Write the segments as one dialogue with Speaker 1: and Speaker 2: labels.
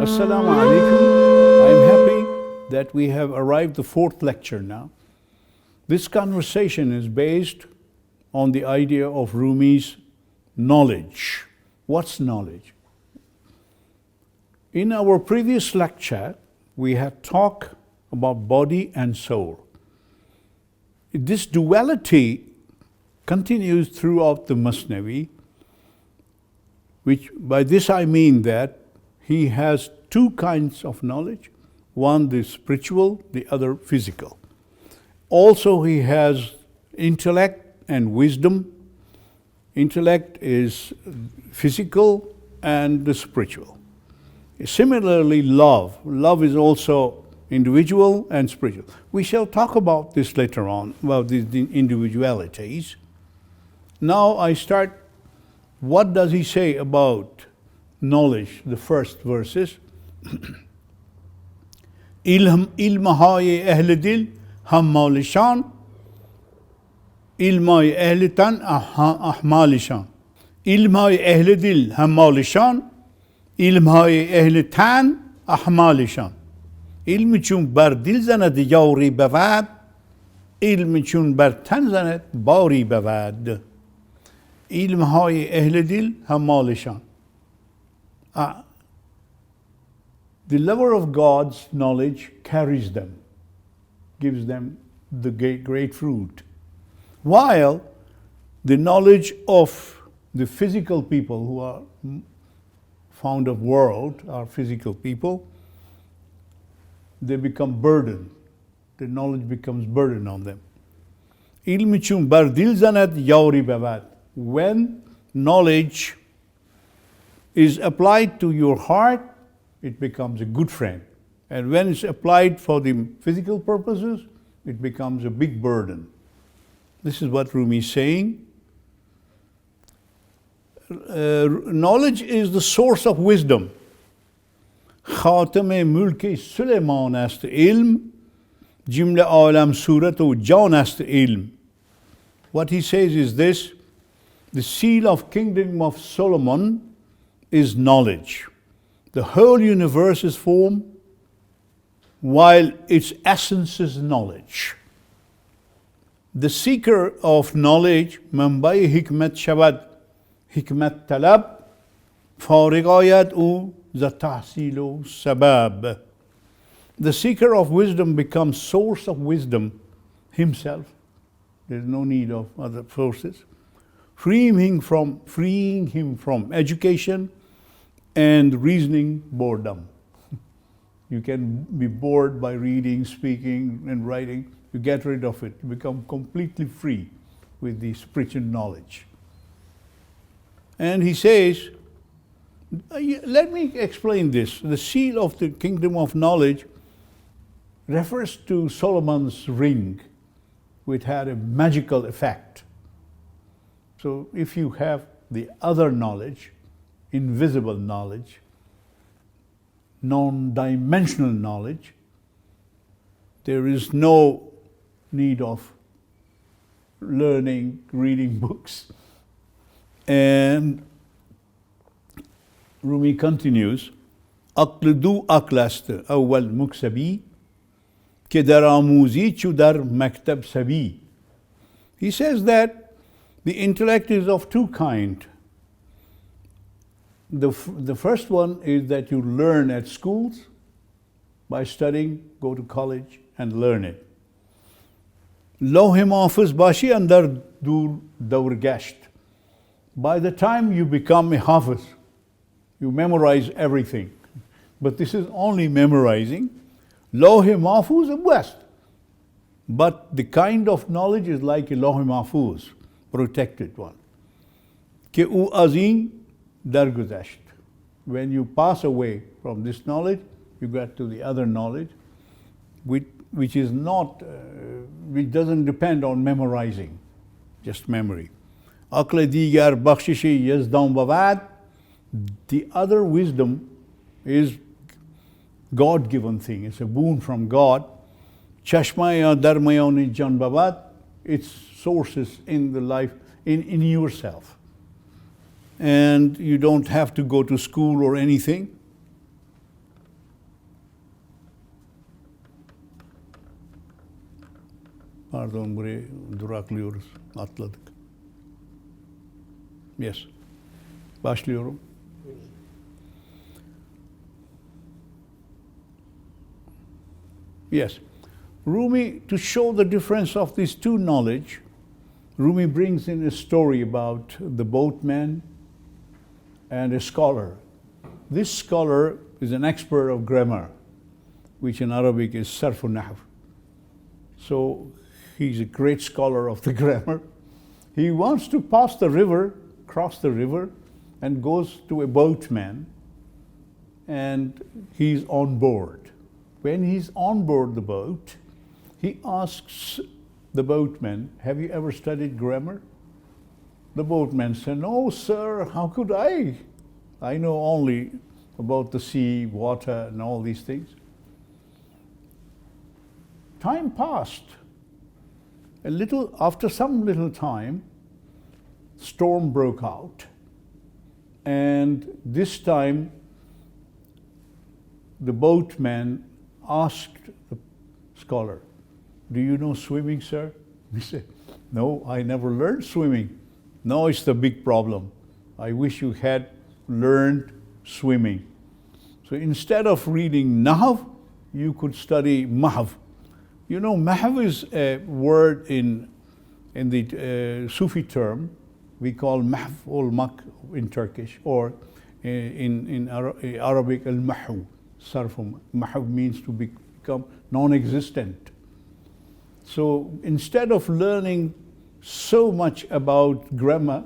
Speaker 1: Assalamu alaikum. I'm happy that we have arrived the fourth lecture now. This conversation is based on the idea of Rumi's knowledge. What's knowledge? In our previous lecture, we had talked about body and soul. This duality continues throughout the Mathnawi, which by this I mean that he has two kinds of knowledge, one the spiritual, the other physical. Also he has intellect and wisdom. Intellect is physical and the spiritual. Similarly, love. Love is also individual and spiritual. We shall talk about this later on, about the individualities. Now I start, what does he say about knowledge, the first verses? İlm-i ehli dil hammalişan, ilm-i ehli tan ahmalişan. İlm-i ehli dil hammalişan, ilm-i ehli tan ahmalişan. İlmi çun ber dil zanet yavri bevad, ilmi çun ber ten zanet bari bevad. İlm-i ehli dil hammalişan. The lover of God's knowledge carries them, gives them the great fruit. While the knowledge of the physical people who are found of world, are physical people, they become burden. The knowledge becomes burden on them. İlmi çun ber dil zanet yavri bevad. When knowledge is applied to your heart, it becomes a good friend. And when it's applied for the physical purposes, it becomes a big burden. This is what Rumi is saying. Knowledge is the source of wisdom. Khatam-e mulk-e Süleyman ast ilm, cümle alem suret o can ast ilm. What he says is this: the seal of kingdom of Solomon is knowledge. The whole universe is form, while its essence is knowledge. The seeker of knowledge, manbai hikmet shavad, hikmet talab, farigayat u zatahsilu sabab. The seeker of wisdom becomes source of wisdom himself. There is no need of other sources. Freeing him from education and reasoning boredom. You can be bored by reading, speaking, and writing. You get rid of it. You become completely free with the spiritual knowledge. And he says, let me explain this. The seal of the kingdom of knowledge refers to Solomon's ring, which had a magical effect. So if you have the other knowledge, invisible knowledge, non-dimensional knowledge, there is no need of learning, reading books. And Rumi continues, Aql du aql ast awwal muksabi, ke dar amuzi chu dar maktab sabi. He says that the intellect is of two kinds. The first one is that you learn at schools by studying, go to college and learn it. Lawh-e mahfuz bashi andar dur daur gasht. By the time you become a hafiz, you memorize everything. But this is only memorizing. Lawh-e mahfuz is best. But the kind of knowledge is like a lawh-e mahfuz, protected one. Ke u azim darguzasht. When you pass away from this knowledge, you get to the other knowledge, which is not, which doesn't depend on memorizing, just memory. Aql digar bakhshishi yazdan bavad. The other wisdom is God-given thing. It's a boon from God. Chashmaya darmayoni jan bavad. Its source is in the life, in yourself. And you don't have to go to school or anything. Pardon, buraya duraklıyoruz. Atladık. Yes. Başlıyorum. Yes. Rumi, to show the difference of these two knowledge, Rumi brings in a story about the boatman and a scholar. This scholar is an expert of grammar, which in Arabic is sarf al-nahw. So he's a great scholar of the grammar. He wants to pass the river, cross the river, and goes to a boatman, and he's on board. When he's on board the boat, he asks the boatman, "Have you ever studied grammar?" The boatman said, "No, sir, how could I? I know only about the sea, water, and all these things." Time passed. After some little time, storm broke out. And this time, the boatman asked the scholar, "Do you know swimming, sir?" He said, "No, I never learned swimming." "No, it's the big problem. I wish you had learned swimming. So instead of reading Nahv, you could study Mahv." You know, Mahv is a word in the Sufi term. We call Mahv ul-Mak in Turkish, or in Arabic, al-Mahw. Sarfum. Mahw means to become non-existent. So instead of learning so much about grammar,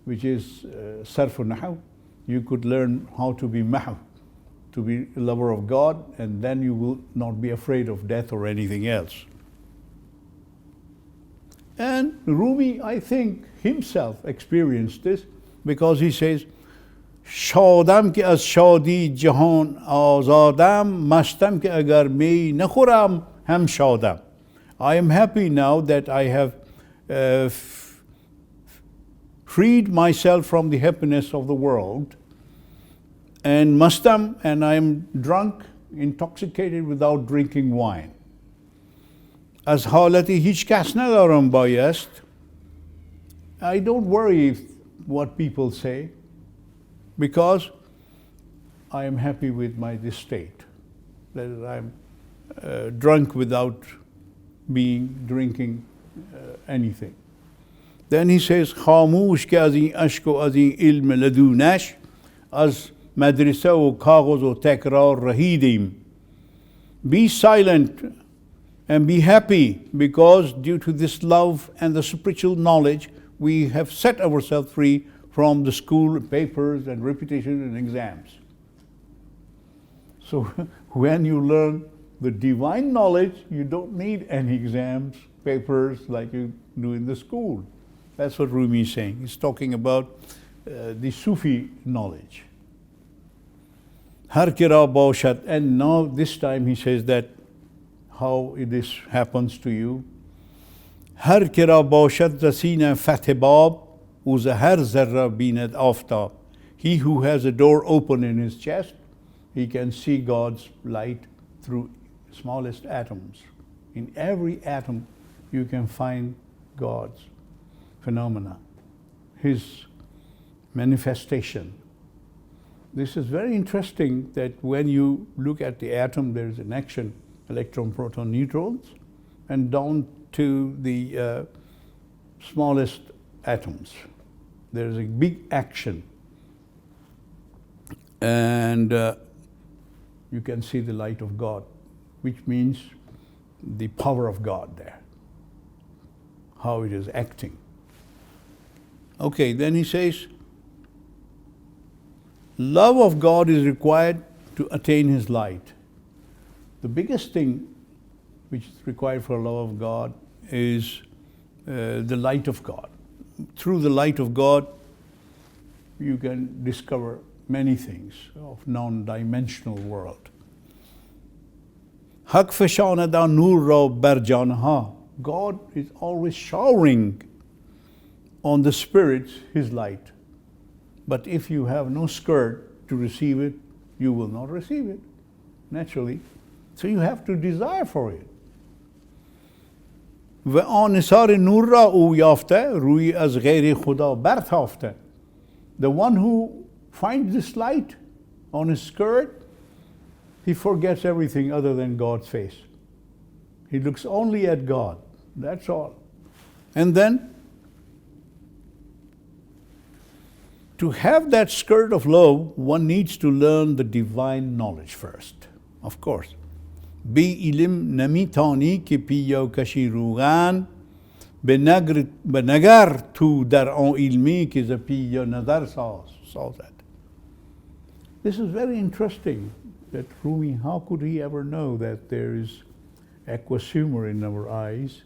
Speaker 1: which is sarf al-Nahw, you could learn how to be Mahw, to be a lover of God, and then you will not be afraid of death or anything else. And Rumi, I think, himself experienced this, because he says, "شادم که از شادی جهان آزادم مستم که اگر می نخورم هم شادم." I am happy now that I have freed myself from the happiness of the world, and mastam, and I am drunk, intoxicated without drinking wine. از حالتی هیچ کس ندارم بایست. I don't worry what people say, because I am happy with this state, that I'm drunk without drinking anything. Then he says, خاموش که از این اشک و از این علم لدونش از مدرسه و کاغذ و تکرار رهیدیم. Be silent and be happy, because due to this love and the spiritual knowledge, we have set ourselves free from the school papers and repetition and exams. So when you learn the divine knowledge, you don't need any exams, papers like you do in the school. That's what Rumi is saying. He's talking about the Sufi knowledge. Har kira bashad, and now this time he says that how this happens to you. Har kira bashad zasina fatibab uz har zarra binad aftab. He who has a door open in his chest, he can see God's light through smallest atoms. In every atom you can find God's phenomena, his manifestation. This is very interesting, that when you look at the atom, there is an action, electron, proton, neutrons, and down to the smallest atoms. There is a big action. And you can see the light of God, which means the power of God there, how it is acting. Okay, then he says, love of God is required to attain his light. The biggest thing which is required for love of God is the light of God. Through the light of God, you can discover many things of non-dimensional world. Hak fashanada nur ra bar janha. God is always showering on the spirits his light. But if you have no skirt to receive it, you will not receive it, naturally. So you have to desire for it. و آن نثار نور را او یافته روی از غیر خدا برتافته. The one who finds this light on his skirt, he forgets everything other than God's face. He looks only at God. That's all. And then, to have that skirt of love, one needs to learn the divine knowledge first, of course. بی علم نمیتانی که پیو کشی روغن به نگر تو در آن علمی که ز پیو نظر سازد. This is very interesting, that Rumi, how could he ever know that there is aqueous humor in our eyes,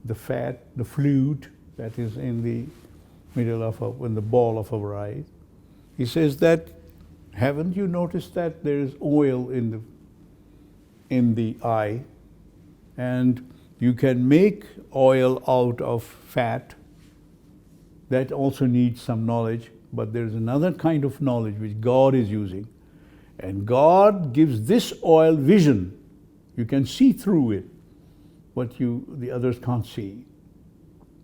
Speaker 1: the fat, the fluid that is in the middle of in the ball of our eyes. He says that, haven't you noticed that there is oil in the eye, and you can make oil out of fat? That also needs some knowledge, but there's another kind of knowledge which God is using, and God gives this oil vision. You can see through it what the others can't see,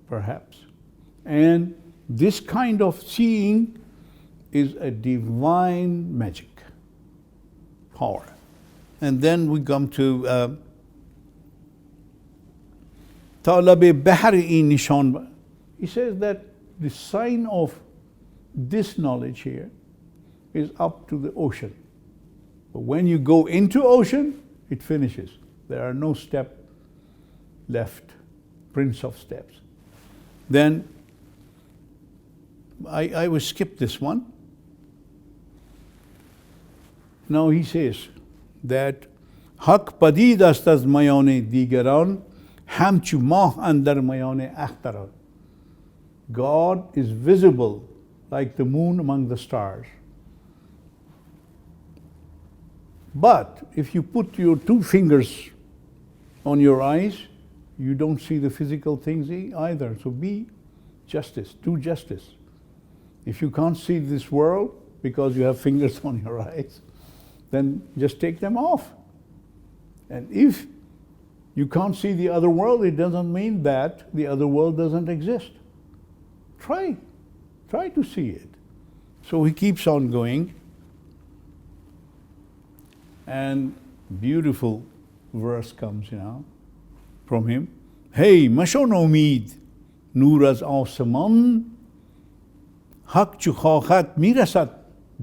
Speaker 1: perhaps. And this kind of seeing is a divine magic power. And then we come to طالب بحر این نشان. He says that the sign of this knowledge here is up to the ocean. But when you go into ocean, it finishes. There are no steps left, prince of steps. Then I will skip this one. Now he says that حق پدید است از میان دیگران همچو ماه اندر میان اختران. God is visible like the moon among the stars. But if you put your two fingers on your eyes, you don't see the physical things either. So do justice. If you can't see this world because you have fingers on your eyes, then just take them off. And if you can't see the other world, it doesn't mean that the other world doesn't exist. Try to see it. So he keeps on going, and beautiful verse comes from him. Hey, mashon omid nur az asaman haq chu khakhat mirasad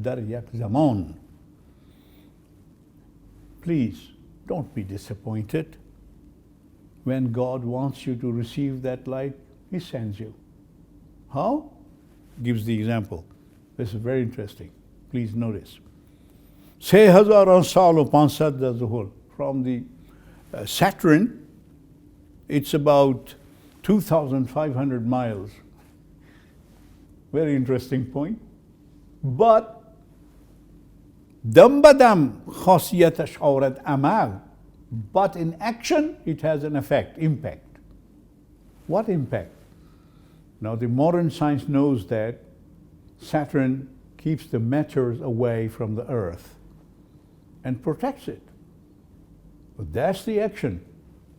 Speaker 1: dar yak zaman. Please don't be disappointed. When God wants you to receive that light, he sends you. How? Gives the example. This is very interesting. Please notice. 3000 سال و 500 ظهور. From the Saturn, it's about 2,500 miles. Very interesting point. But dam badam khasiyatash aurad amal. But in action, it has an effect, impact. What impact? Now, the modern science knows that Saturn keeps the meteors away from the Earth and protects it. But that's the action,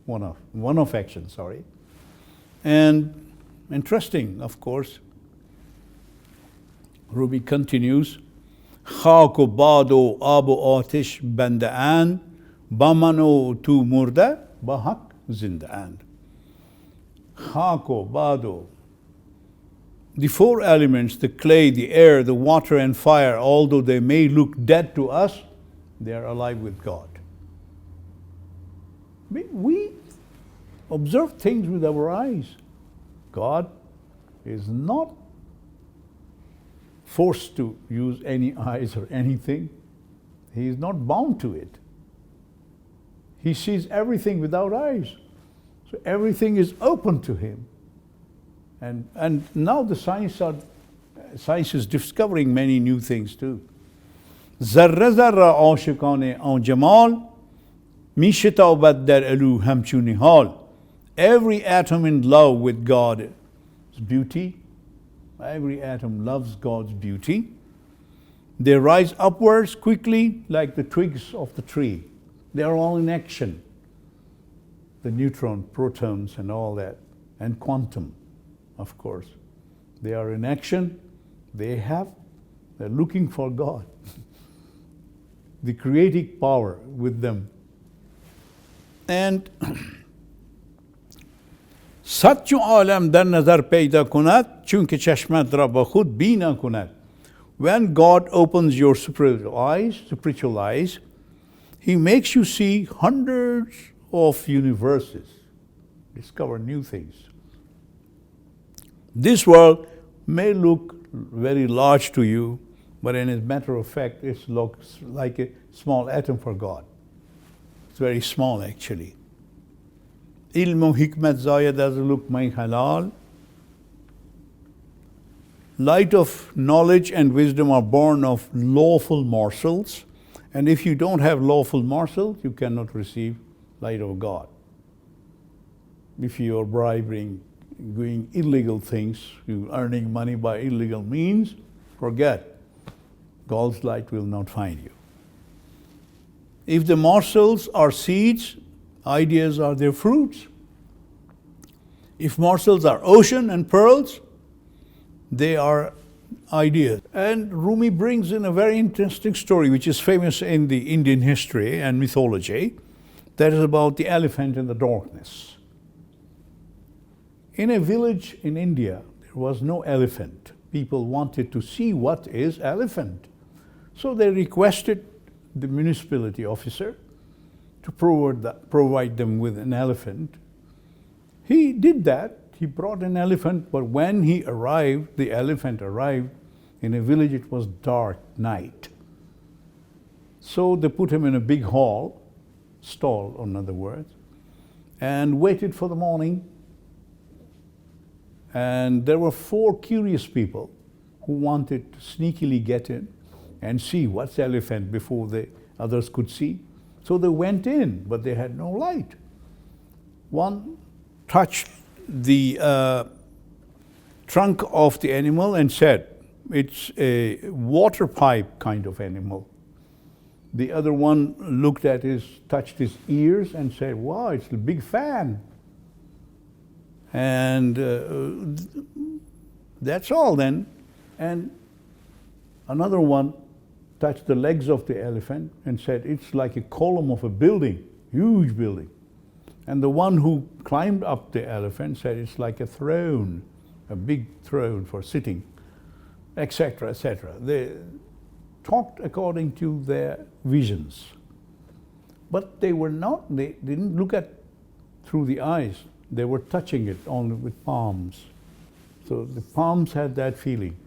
Speaker 1: one of action, sorry. And interesting, of course, Ruby continues, خاک و باد و آب و آتش بنده اند با من و تو مرده با حق زنده اند. خاک و باد و the four elements, the clay, the air, the water, and fire, although they may look dead to us, they are alive with God. We observe things with our eyes. God is not forced to use any eyes or anything. He is not bound to it. He sees everything without eyes. So everything is open to him. And now the science is discovering many new things too. ذره ذره عاشقان آن جمال می شتابد در الو همچون حال. Every atom in love with God's beauty. Every atom loves God's beauty. They rise upwards quickly like the twigs of the tree. They are all in action. the neutron, protons and all that, and quantum, of course. They are in action, they're looking for God, the creative power with them. And صد چون عالم در نظر پیدا کند چون که چشمت را با خود بینا کند. When God opens your spiritual eyes, He makes you see hundreds of universes, discover new things. This world may look very large to you, but in a matter of fact, it looks like a small atom for God. It's very small actually. علم و حکمت زاید از لقمه halal. Light of knowledge and wisdom are born of lawful morsels. And if you don't have lawful morsels, you cannot receive light of God. If you are bribing, doing illegal things, you earning money by illegal means, forget. God's light will not find you. If the morsels are seeds, ideas are their fruits. If morsels are ocean and pearls, they are ideas. And Rumi brings in a very interesting story, which is famous in the Indian history and mythology, that is about the elephant in the darkness. In a village in India, there was no elephant. People wanted to see what is elephant. So they requested the municipality officer to provide them with an elephant. He did that. He brought an elephant, but when he arrived, the elephant arrived in a village, it was dark night. So they put him in a big hall, stall in other words, and waited for the morning. And there were 4 curious people who wanted to sneakily get in and see what's the elephant before the others could see. So they went in, but they had no light. One touched the trunk of the animal and said, it's a water pipe kind of animal. The other one looked at touched his ears and said, wow, it's a big fan. And that's all then. And another one touched the legs of the elephant and said, it's like a column of a building, huge building. And the one who climbed up the elephant said, it's like a throne, a big throne for sitting, etc., etc. They talked according to their visions. But they didn't look at through the eyes. They were touching it only with palms. So the palms had that feeling.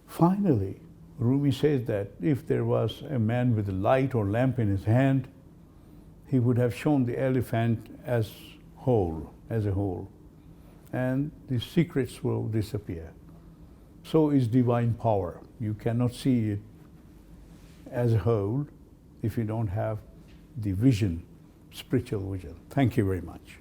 Speaker 1: Finally, Rumi says that if there was a man with a light or lamp in his hand, he would have shown the elephant as a whole. And the secrets will disappear. So is divine power. You cannot see it as a whole if you don't have the vision, spiritual vision. Thank you very much.